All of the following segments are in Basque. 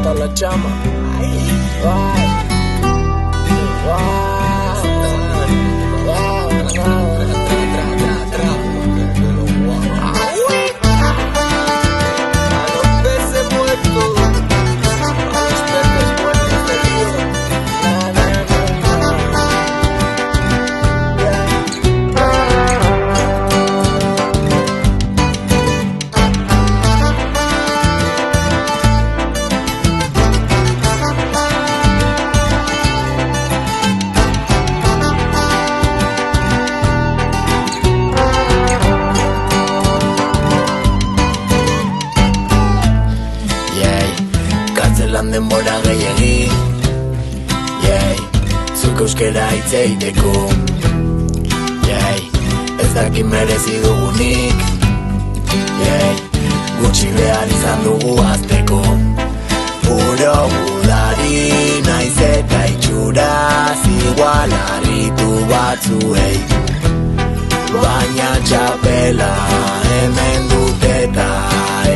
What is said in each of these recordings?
toda la chama. Kartzelan denbora gehiagi, zuk euskera hitz egiteko, ez dakit merezi dugunik, gutxi behar izan dugu azteko. Puro gudari naiz eta itxuraz igual harritu batzuei, baina txapela hemen dut eta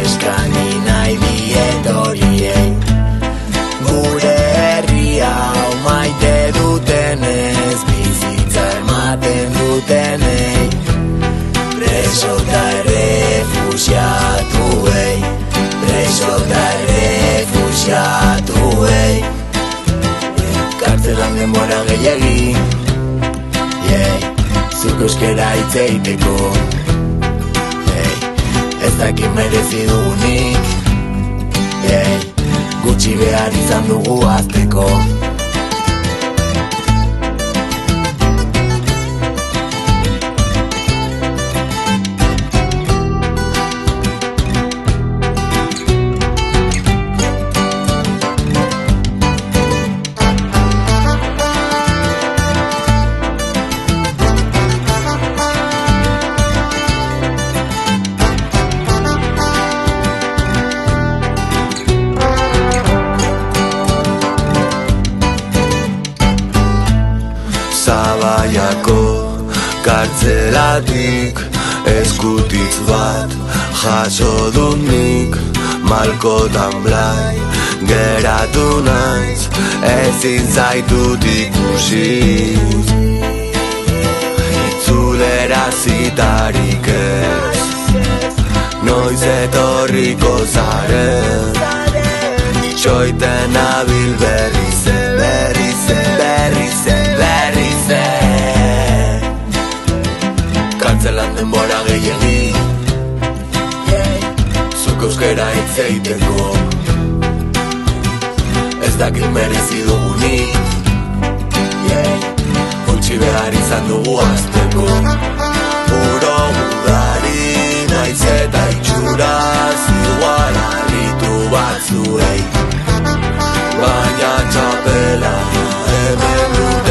eskaini nahi diet horiei. Gure herri hau maite dutenez, bizitza ematen dutenei, preso eta errefuxiatuei, preso eta errefuxiatuei. Kartzelan denbora gehiagi, zuk euskera hitz egiteko, ez dakit merezi dugunik, gutxi behar izan dugu azteko. Zabaiako kartzelatik eskutitz bat jaso dut nik, malkotan blai geratu naiz, ezin zaitut ikusi. Itzulera zitarik ez, noiz etorriko zaren, itxoiten nabil berriz berriz berriz berriz. Kartzelan denbora gehiagi, zuk euskera hitz egiteko, ez dakit merezi dugunik, gutxi behar izan dugu azteko. Puro gudari naiz eta itxuraz igual harritu batzuei, baina txapela hemen dut